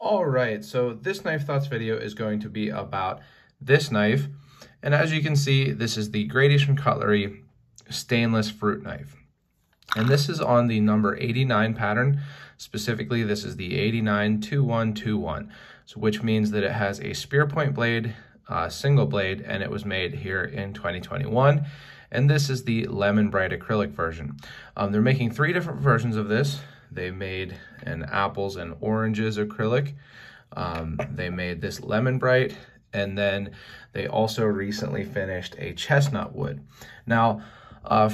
All right, so this knife thoughts video is going to be about this knife. And as you can see, this is the Gradation Cutlery stainless fruit knife. And this is on the number 89 pattern. Specifically, this is the 892121, so which means that it has a spear point blade, single blade, and it was made here in 2021. And this is the lemon Brite acrylic version. They're making 3 different versions of this. They made an apples and oranges acrylic. They made this lemon Brite, and then they also recently finished a chestnut wood. Now,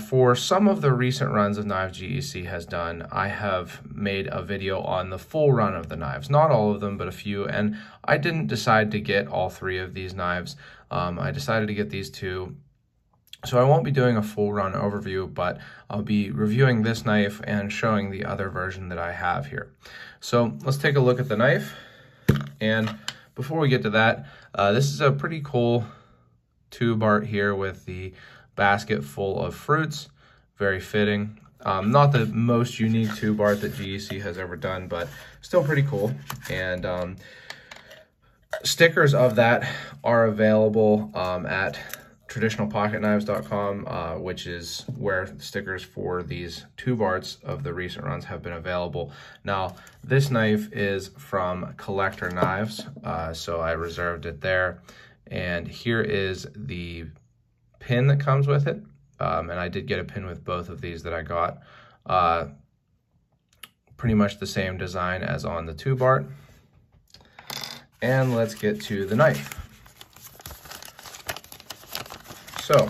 for some of the recent runs of knives GEC has done, I have made a video on the full run of the knives. Not all of them, but a few, and I didn't decide to get all 3 of these knives. I decided to get these 2. So I won't be doing a full run overview, but I'll be reviewing this knife and showing the other version that I have here. So let's take a look at the knife. And before we get to that, this is a pretty cool tube art here with the basket full of fruits. Very fitting. Not the most unique tube art that GEC has ever done, but still pretty cool. And stickers of that are available at traditionalpocketknives.com, which is where the stickers for these tube arts of the recent runs have been available. Now, this knife is from Collector Knives, so I reserved it there. And here is the pin that comes with it, and I did get a pin with both of these that I got. Pretty much the same design as on the tube art. And let's get to the knife. So,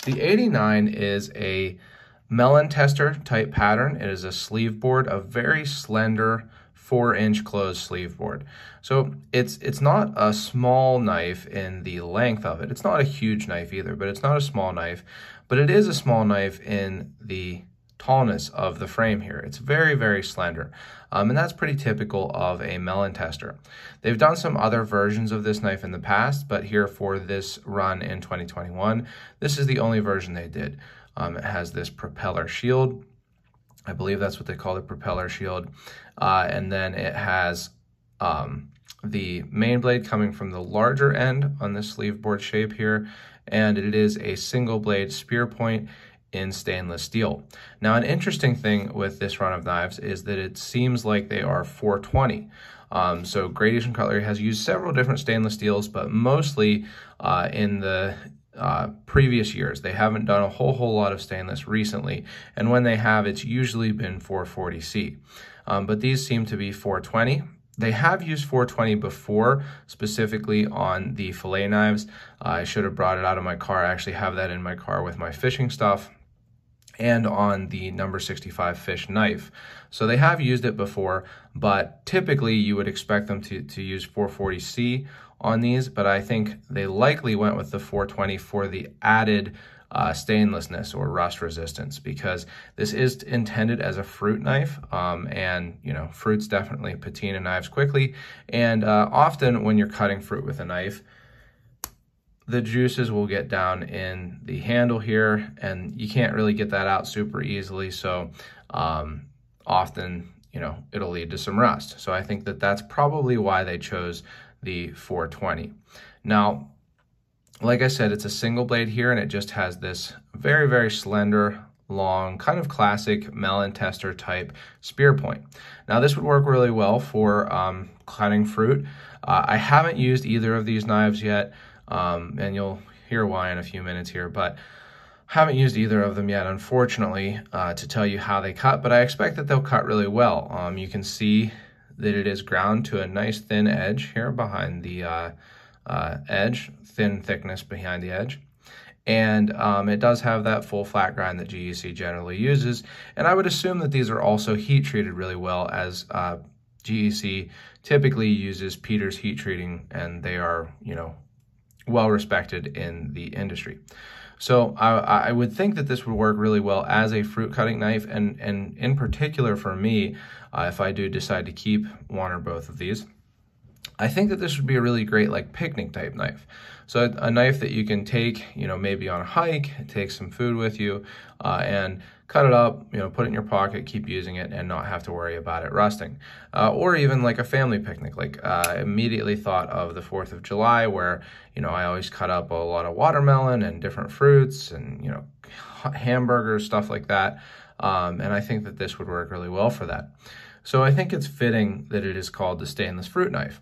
the 89 is a melon tester type pattern. It is a sleeve board, a very slender 4-inch closed sleeve board. So it's not a small knife in the length of it. It's not a huge knife either, but it's not a small knife. But it is a small knife in the tallness of the frame here. It's very, very slender. And that's pretty typical of a melon tester. They've done some other versions of this knife in the past, but here for this run in 2021, this is the only version they did. It has this propeller shield. I believe that's what they call the propeller shield. And then it has the main blade coming from the larger end on this sleeve board shape here. And it is a single blade spear point in stainless steel. Now, an interesting thing with this run of knives is that it seems like they are 420. So Gradation Cutlery has used several different stainless steels, but mostly in the previous years. They haven't done a whole lot of stainless recently, and when they have, it's usually been 440C. But these seem to be 420. They have used 420 before, specifically on the fillet knives. I should have brought it out of my car. I actually have that in my car with my fishing stuff, and on the number 65 fish knife. So they have used it before, but typically you would expect them to use 440C on these, but I think they likely went with the 420 for the added stainlessness or rust resistance, because this is intended as a fruit knife, and you know, fruits definitely patina knives quickly, and often when you're cutting fruit with a knife, the juices will get down in the handle here, and you can't really get that out super easily, so often, you know, it'll lead to some rust. So I think that that's probably why they chose the 420. Now, like I said, it's a single blade here, and it just has this very, very slender, long, kind of classic melon tester type spear point. Now, this would work really well for cutting fruit. I haven't used either of these knives yet, and you'll hear why in a few minutes here, but haven't used either of them yet, unfortunately, to tell you how they cut, but I expect that they'll cut really well. You can see that it is ground to a nice thin edge here behind the edge, thin thickness behind the edge. And it does have that full flat grind that GEC generally uses. And I would assume that these are also heat treated really well, as GEC typically uses Peter's heat treating, and they are, you know, well respected in the industry. So I would think that this would work really well as a fruit cutting knife, and in particular for me, if I do decide to keep one or both of these, I think that this would be a really great like picnic type knife. So a knife that you can take, you know, maybe on a hike, take some food with you, and cut it up, put it in your pocket, keep using it, and not have to worry about it rusting. Or even like a family picnic. Like immediately thought of the 4th of July, where I always cut up a lot of watermelon and different fruits and hamburgers, stuff like that. And I think that this would work really well for that. So I think it's fitting that it is called the stainless fruit knife.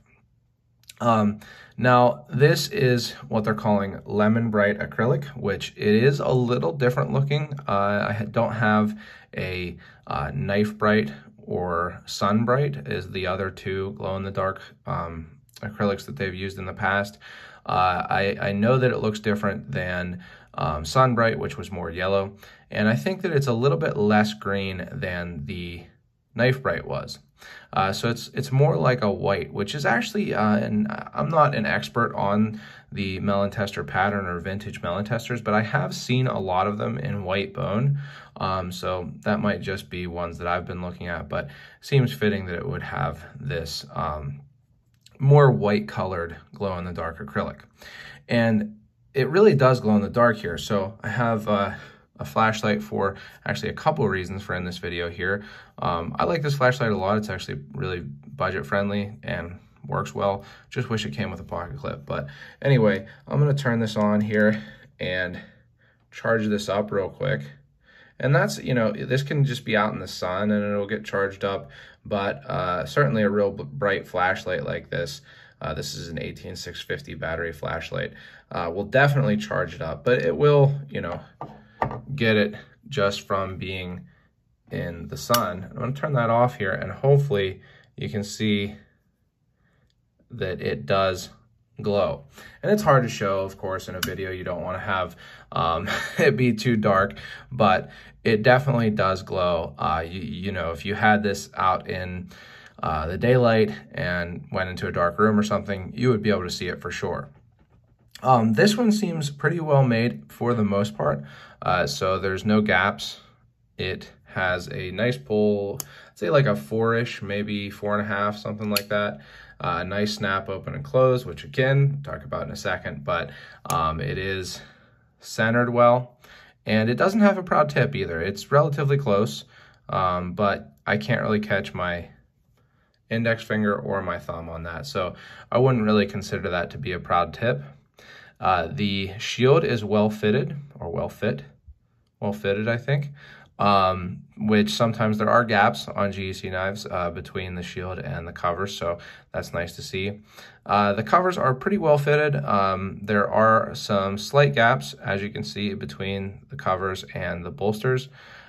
Now, this is what they're calling lemon Brite acrylic, which it is a little different looking. I don't have a knife Brite or sun Brite is the other two glow-in-the-dark acrylics that they've used in the past. I know that it looks different than sun Brite, which was more yellow, and I think that it's a little bit less green than the knife Brite was. So it's more like a white, which is actually, and I'm not an expert on the melon tester pattern or vintage melon testers, but I have seen a lot of them in white bone. So that might just be ones that I've been looking at, but seems fitting that it would have this more white colored glow in the dark acrylic. And it really does glow in the dark here. So I have a flashlight for actually a couple of reasons for in this video here. I like this flashlight a lot. It's actually really budget friendly and works well. Just wish it came with a pocket clip. But anyway, I'm going to turn this on here and charge this up real quick. And that's, this can just be out in the sun and it'll get charged up. But certainly a real bright flashlight like this, this is an 18650 battery flashlight, will definitely charge it up. But it will, get it just from being in the sun. I'm going to turn that off here, and hopefully you can see that it does glow. And it's hard to show, of course, in a video. You don't want to have it be too dark, but it definitely does glow. If you had this out in the daylight and went into a dark room or something, you would be able to see it for sure. This one seems pretty well made for the most part. So there's no gaps. It has a nice pull, say like a 4-ish, maybe 4.5, something like that. Nice snap open and close, which again, talk about in a second, but it is centered well. And it doesn't have a proud tip either. It's relatively close, but I can't really catch my index finger or my thumb on that. So I wouldn't really consider that to be a proud tip. The shield is well fitted, or well fitted, I think, which sometimes there are gaps on GEC knives between the shield and the covers, so that's nice to see. The covers are pretty well fitted. There are some slight gaps, as you can see, between the covers and the bolsters,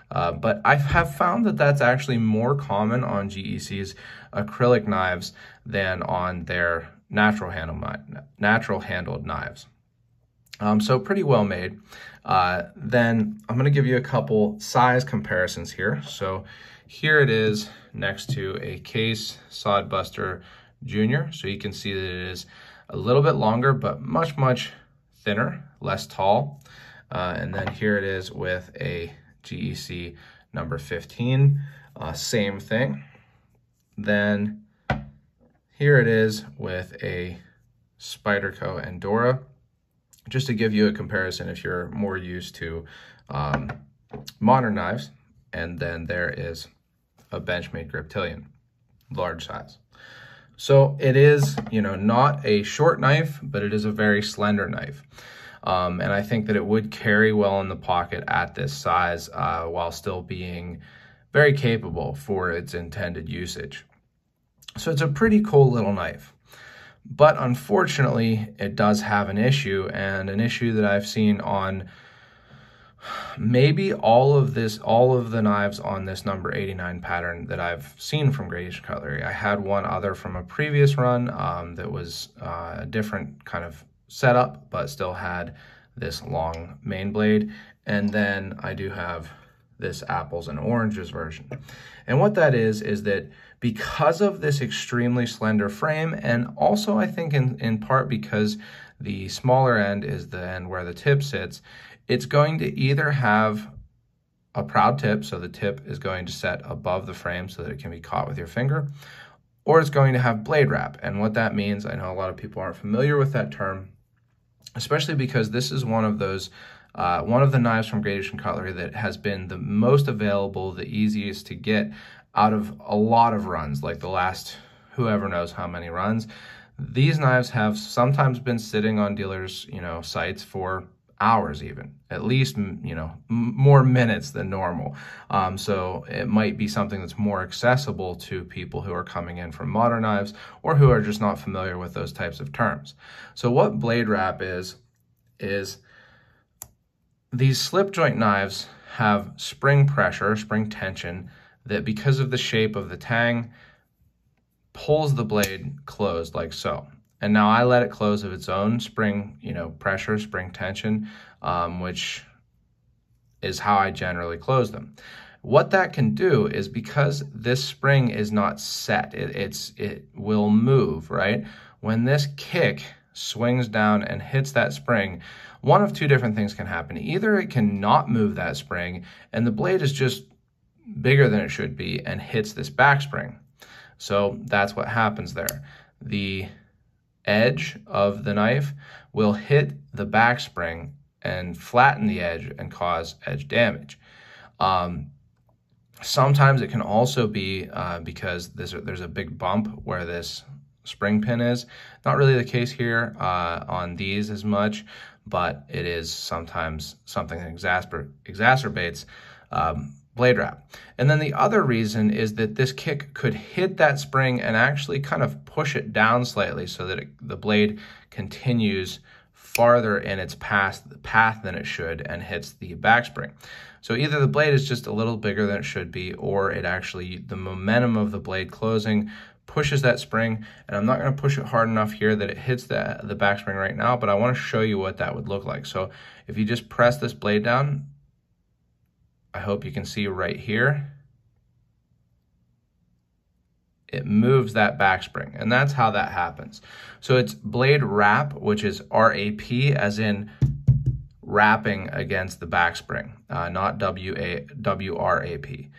but I have found that that's actually more common on GEC's acrylic knives than on their natural handled knives. So pretty well made. Then I'm going to give you a couple size comparisons here. So here it is next to a Case Sodbuster Junior. So you can see that it is a little bit longer, but much, much thinner, less tall. And then here it is with a GEC number 15, same thing. Then here it is with a Spyderco Endura. Just to give you a comparison if you're more used to modern knives. And then there is a Benchmade Griptilian, large size. So it is, not a short knife, but it is a very slender knife. And I think that it would carry well in the pocket at this size while still being very capable for its intended usage. So it's a pretty cool little knife. But unfortunately, it does have an issue, and an issue that I've seen on maybe all of the knives on this number 89 pattern that I've seen from Grady's Cutlery. I had one other from a previous run that was a different kind of setup, but still had this long main blade. And then I do have this apples and oranges version. And what that is that because of this extremely slender frame, and also I think in part because the smaller end is the end where the tip sits, it's going to either have a proud tip, so the tip is going to set above the frame so that it can be caught with your finger, or it's going to have blade wrap. And what that means, I know a lot of people aren't familiar with that term, especially because this is one of those one of the knives from Great Asian Cutlery that has been the most available, the easiest to get out of a lot of runs, like the last whoever knows how many runs. These knives have sometimes been sitting on dealers, sites for hours even, at least, more minutes than normal. So it might be something that's more accessible to people who are coming in from modern knives or who are just not familiar with those types of terms. So what blade wrap is these slip joint knives have spring pressure, spring tension, that because of the shape of the tang, pulls the blade closed like so. And now I let it close of its own spring, pressure, spring tension, which is how I generally close them. What that can do is, because this spring is not set, it will move, right? When this kick swings down and hits that spring, one of two different things can happen. Either it can not move that spring and the blade is just bigger than it should be and hits this back spring. So that's what happens there. The edge of the knife will hit the back spring and flatten the edge and cause edge damage. Sometimes it can also be because there's a big bump where this spring pin is. Not really the case here on these as much, but it is sometimes something that exacerbates blade wrap. And then the other reason is that this kick could hit that spring and actually kind of push it down slightly so that the blade continues farther in its path than it should and hits the back spring. So either the blade is just a little bigger than it should be, or it actually, the momentum of the blade closing pushes that spring. And I'm not going to push it hard enough here that it hits the back spring right now, but I want to show you what that would look like. So if you just press this blade down, I hope you can see right here, it moves that back spring, and that's how that happens. So it's blade wrap, which is RAP, as in wrapping against the back spring, not WRAP.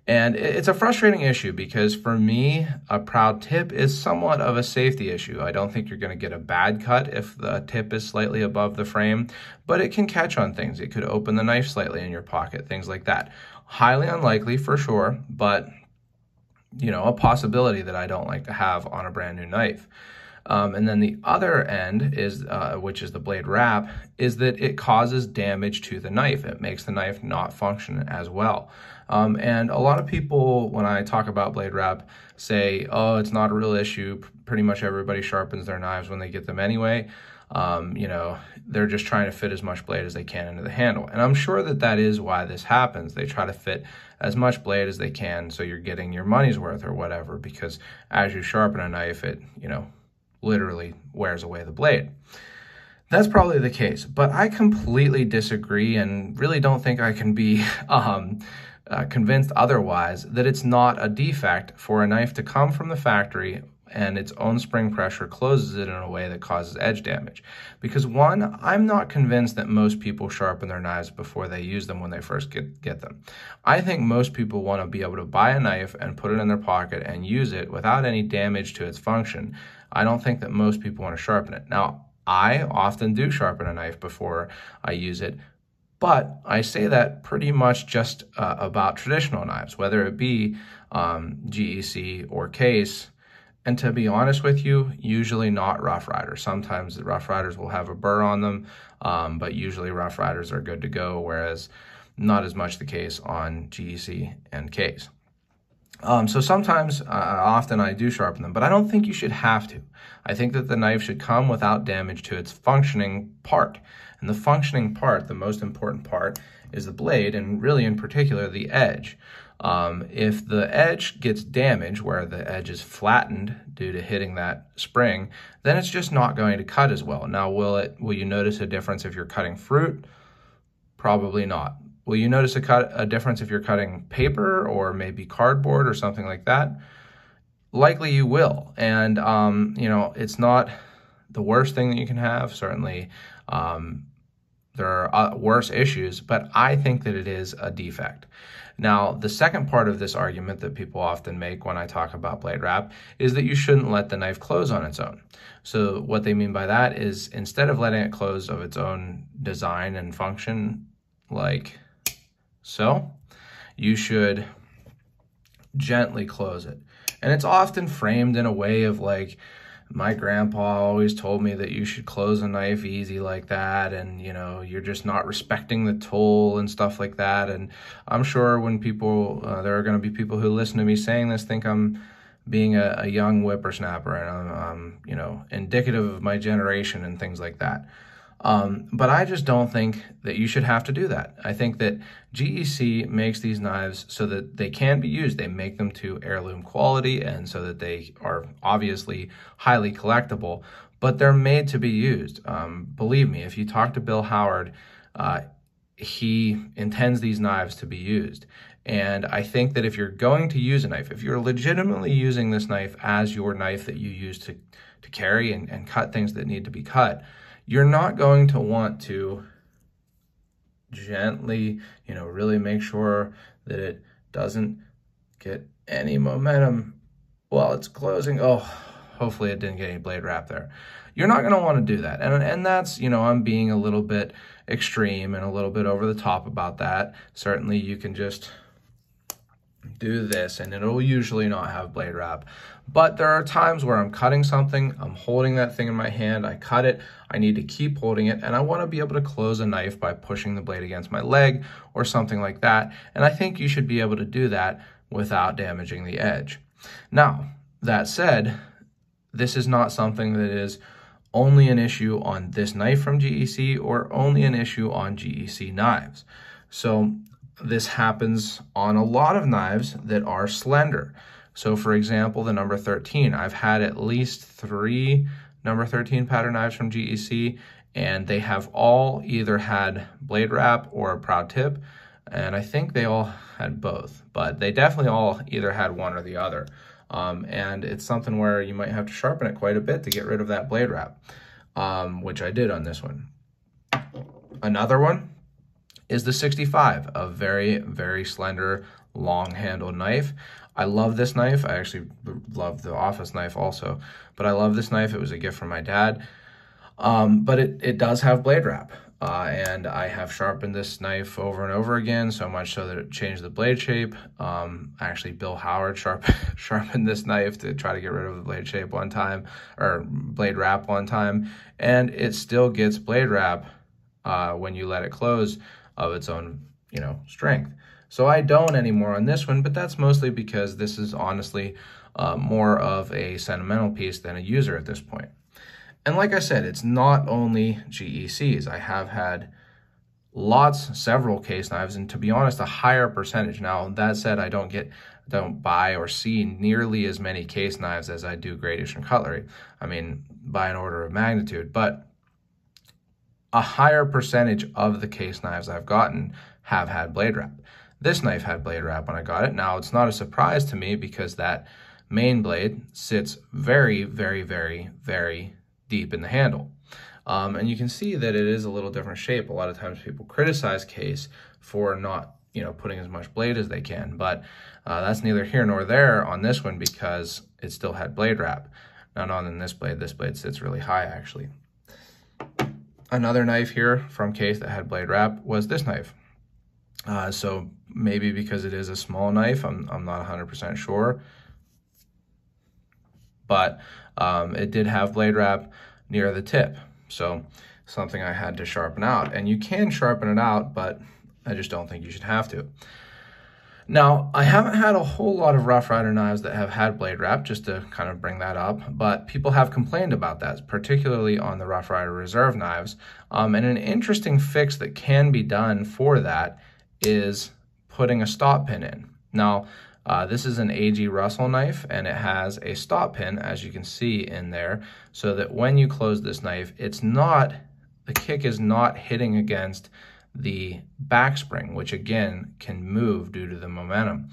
And it's a frustrating issue because for me, a proud tip is somewhat of a safety issue. I don't think you're going to get a bad cut if the tip is slightly above the frame, but it can catch on things. It could open the knife slightly in your pocket, things like that. Highly unlikely for sure, but a possibility that I don't like to have on a brand new knife. And then the other end is, which is the blade wrap, is that it causes damage to the knife. It makes the knife not function as well. And a lot of people, when I talk about blade wrap, say, oh, it's not a real issue. Pretty much everybody sharpens their knives when they get them anyway. They're just trying to fit as much blade as they can into the handle. And I'm sure that is why this happens. They try to fit as much blade as they can so you're getting your money's worth or whatever, because as you sharpen a knife, it, literally wears away the blade. That's probably the case, but I completely disagree and really don't think I can be convinced otherwise that it's not a defect for a knife to come from the factory and its own spring pressure closes it in a way that causes edge damage. Because one, I'm not convinced that most people sharpen their knives before they use them when they first get them. I think most people want to be able to buy a knife and put it in their pocket and use it without any damage to its function. I don't think that most people want to sharpen it. Now, I often do sharpen a knife before I use it, but I say that pretty much just about traditional knives, whether it be GEC or case. And to be honest with you, usually not Rough Rider. Sometimes the Rough Riders will have a burr on them, but usually Rough Riders are good to go, whereas not as much the case on GEC and case. So sometimes, often I do sharpen them, but I don't think you should have to. I think that the knife should come without damage to its functioning part. And the functioning part, the most important part, is the blade, and really in particular the edge. If the edge gets damaged, where the edge is flattened due to hitting that spring, then it's just not going to cut as well. Now, will you notice a difference if you're cutting fruit? Probably not. Will you notice a difference if you're cutting paper or maybe cardboard or something like that? Likely you will. And, it's not the worst thing that you can have. Certainly, There are worse issues, but I think that it is a defect. Now, the second part of this argument that people often make when I talk about blade wrap is that you shouldn't let the knife close on its own. So what they mean by that is instead of letting it close of its own design and function, like so, you should gently close it. And it's often framed in a way of like, my grandpa always told me that you should close a knife easy like that, and you know, you're just not respecting the tool and stuff like that. And I'm sure when people, there are going to be people who listen to me saying this think I'm being a young whippersnapper and I'm, you know, indicative of my generation and things like that. But I just don't think that you should have to do that. I think that GEC makes these knives so that they can be used. They make them to heirloom quality and so that they are obviously highly collectible, but they're made to be used. Believe me, if you talk to Bill Howard, he intends these knives to be used. And I think that if you're going to use a knife, if you're legitimately using this knife as your knife that you use to carry and cut things that need to be cut, you're not going to want to gently, you know, really make sure that it doesn't get any momentum while it's closing. Oh, hopefully it didn't get any blade wrap there. You're not going to want to do that. And that's, you know, I'm being a little bit extreme and a little bit over the top about that. Certainly you can just do this and it'll usually not have blade wrap. But there are times where I'm cutting something, I'm holding that thing in my hand, I cut it, I need to keep holding it, and I want to be able to close a knife by pushing the blade against my leg or something like that. And I think you should be able to do that without damaging the edge. Now, that said, this is not something that is only an issue on this knife from GEC or only an issue on GEC knives. So this happens on a lot of knives that are slender. So for example, the number 13, I've had at least 3 number 13 pattern knives from GEC, and they have all either had blade wrap or a proud tip, and I think they all had both, but they definitely all either had one or the other. And it's something where you might have to sharpen it quite a bit to get rid of that blade wrap, which I did on this one. Another one is the 65, a very, very slender, long-handled knife. I love this knife. I actually love the office knife also, but I love this knife. It was a gift from my dad, but it does have blade wrap, and I have sharpened this knife over and over again, so much so that it changed the blade shape. Actually, Bill Howard sharpened this knife to try to get rid of the blade shape one time, or blade wrap one time, and it still gets blade wrap when you let it close of its own, you know, strength. So I don't anymore on this one, but that's mostly because this is honestly more of a sentimental piece than a user at this point. And like I said, it's not only GECs. I have had several case knives, and to be honest, a higher percentage. Now, that said, I don't buy or see nearly as many case knives as I do Great Eastern Cutlery. I mean, by an order of magnitude, but a higher percentage of the case knives I've gotten have had blade wrap. This knife had blade wrap when I got it. Now, it's not a surprise to me because that main blade sits very, very, very, very deep in the handle. And you can see that it is a little different shape. A lot of times people criticize case for not, you know, putting as much blade as they can, but that's neither here nor there on this one because it still had blade wrap. Now, not on this blade sits really high actually. Another knife here from case that had blade wrap was this knife. So maybe because it is a small knife, I'm not 100% sure, but it did have blade wrap near the tip. So something I had to sharpen out, and you can sharpen it out, but I just don't think you should have to. Now, I haven't had a whole lot of Rough Rider knives that have had blade wrap, just to kind of bring that up, but people have complained about that, particularly on the Rough Rider Reserve knives. And an interesting fix that can be done for that is putting a stop pin in. Now, this is an A.G. Russell knife, and it has a stop pin, as you can see in there, so that when you close this knife, the kick is not hitting against the back spring, which again can move due to the momentum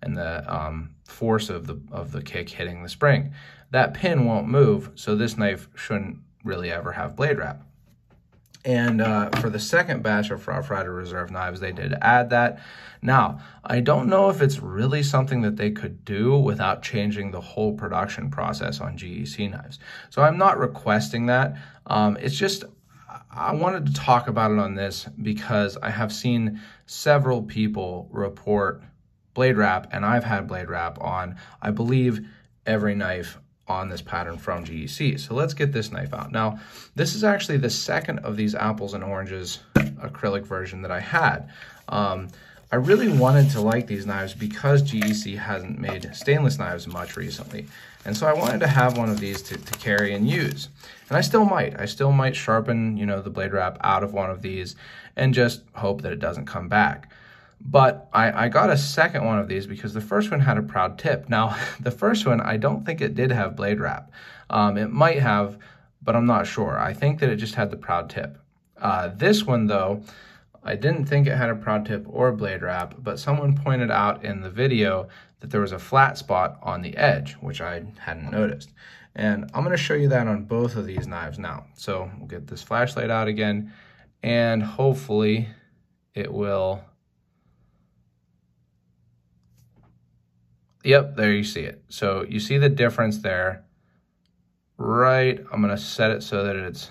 and the force of the kick hitting the spring. That pin won't move, so this knife shouldn't really ever have blade wrap. And for the second batch of Rough Rider Reserve knives, they did add that. Now, I don't know if it's really something that they could do without changing the whole production process on GEC knives. So I'm not requesting that. It's just, I wanted to talk about it on this because I have seen several people report blade wrap, and I've had blade wrap on, I believe, every knife on this pattern from GEC. So let's get this knife out. Now, this is actually the second of these apples and oranges acrylic version that I had. I really wanted to like these knives because GEC hasn't made stainless knives much recently. And so I wanted to have one of these to carry and use. And I still might sharpen, you know, the blade wrap out of one of these and just hope that it doesn't come back. But I got a second one of these because the first one had a proud tip. Now, the first one, I don't think it did have blade wrap. It might have, but I'm not sure. I think that it just had the proud tip. This one, though, I didn't think it had a proud tip or blade wrap, but someone pointed out in the video that there was a flat spot on the edge, which I hadn't noticed. And I'm going to show you that on both of these knives now. So we'll get this flashlight out again, and hopefully it will... Yep, there you see it. So you see the difference there, right? I'm gonna set it so that it's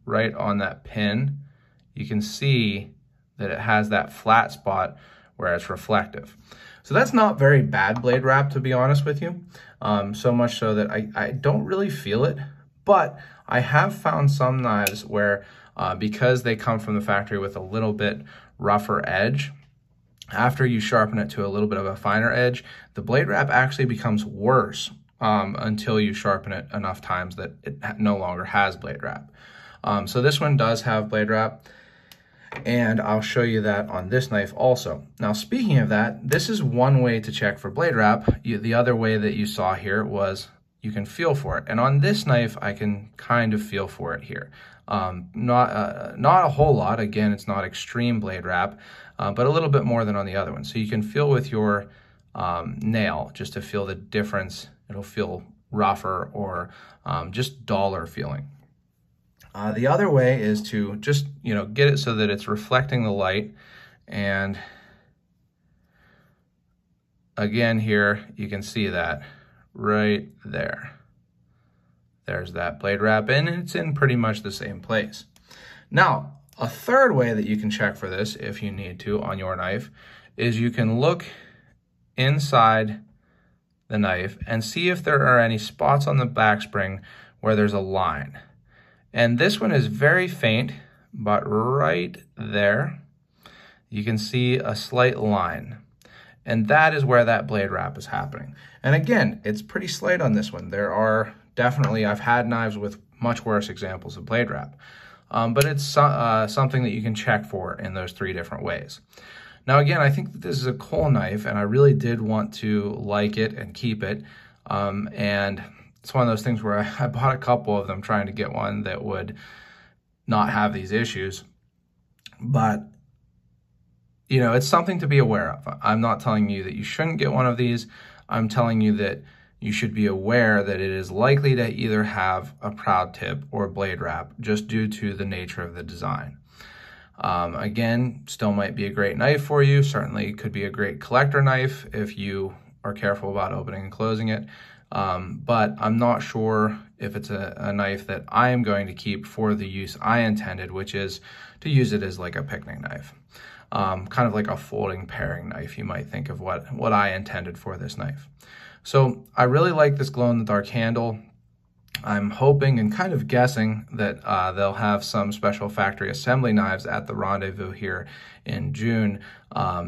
right on that pin. You can see that it has that flat spot where it's reflective. So that's not very bad blade wrap, to be honest with you. So much so that I don't really feel it, but I have found some knives where because they come from the factory with a little bit rougher edge, after you sharpen it to a little bit of a finer edge, the blade wrap actually becomes worse until you sharpen it enough times that it no longer has blade wrap. So this one does have blade wrap, and I'll show you that on this knife also. Now, speaking of that, this is one way to check for blade wrap. The other way that you saw here was you can feel for it. And on this knife, I can kind of feel for it here. Not a whole lot. Again, it's not extreme blade wrap, but a little bit more than on the other one. So you can feel with your nail just to feel the difference. It'll feel rougher or just duller feeling. The other way is to just, you know, get it so that it's reflecting the light. And again, here you can see that right there. There's that blade wrap, and it's in pretty much the same place. Now, a third way that you can check for this, if you need to, on your knife, is you can look inside the knife and see if there are any spots on the back spring where there's a line. And this one is very faint, but right there, you can see a slight line. And that is where that blade wrap is happening. And again, it's pretty slight on this one. There are definitely, I've had knives with much worse examples of blade wrap. But it's something that you can check for in those three different ways. Now again, I think that this is a cool knife, and I really did want to like it and keep it. And it's one of those things where I bought a couple of them trying to get one that would not have these issues. But, you know, it's something to be aware of. I'm not telling you that you shouldn't get one of these. I'm telling you that you should be aware that it is likely to either have a proud tip or blade wrap just due to the nature of the design. Again, still might be a great knife for you. Certainly could be a great collector knife if you are careful about opening and closing it. But I'm not sure if it's a knife that I am going to keep for the use I intended, which is to use it as like a picnic knife. Kind of like a folding paring knife. You might think of what I intended for this knife. So I really like this glow-in-the-dark handle. I'm hoping and kind of guessing that they'll have some special factory assembly knives at the Rendezvous here in June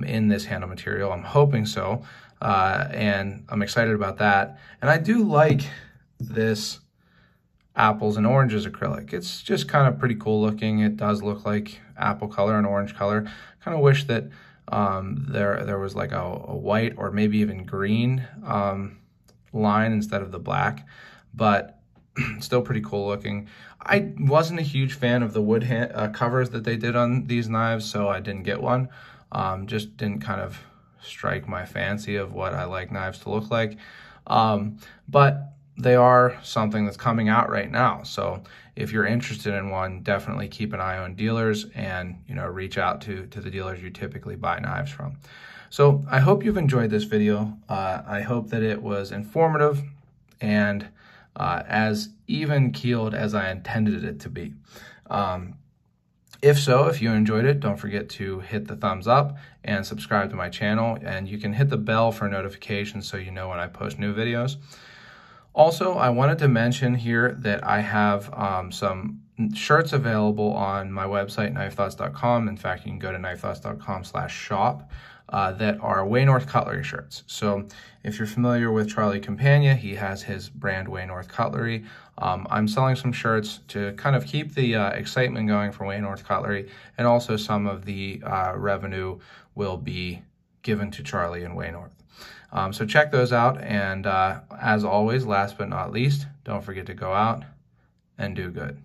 in this handle material. I'm hoping so, and I'm excited about that. And I do like this apples and oranges acrylic. It's just kind of pretty cool looking. It does look like apple color and orange color. Kind of wish that there was like a white or maybe even green line instead of the black, but still pretty cool looking. I wasn't a huge fan of the wood covers that they did on these knives, so I didn't get one. Just didn't kind of strike my fancy of what I like knives to look like. But they are something that's coming out right now. So if you're interested in one, definitely keep an eye on dealers and, you know, reach out to the dealers you typically buy knives from. So I hope you've enjoyed this video. I hope that it was informative and as even-keeled as I intended it to be. If so, if you enjoyed it, don't forget to hit the thumbs up and subscribe to my channel, and you can hit the bell for notifications so you know when I post new videos. Also, I wanted to mention here that I have some shirts available on my website, knifethoughts.com. In fact, you can go to knifethoughts.com/shop that are Way North Cutlery shirts. So if you're familiar with Charlie Campagna, he has his brand Way North Cutlery. I'm selling some shirts to kind of keep the excitement going for Way North Cutlery, and also some of the revenue will be given to Charlie and Way North. So check those out, and as always, last but not least, don't forget to go out and do good.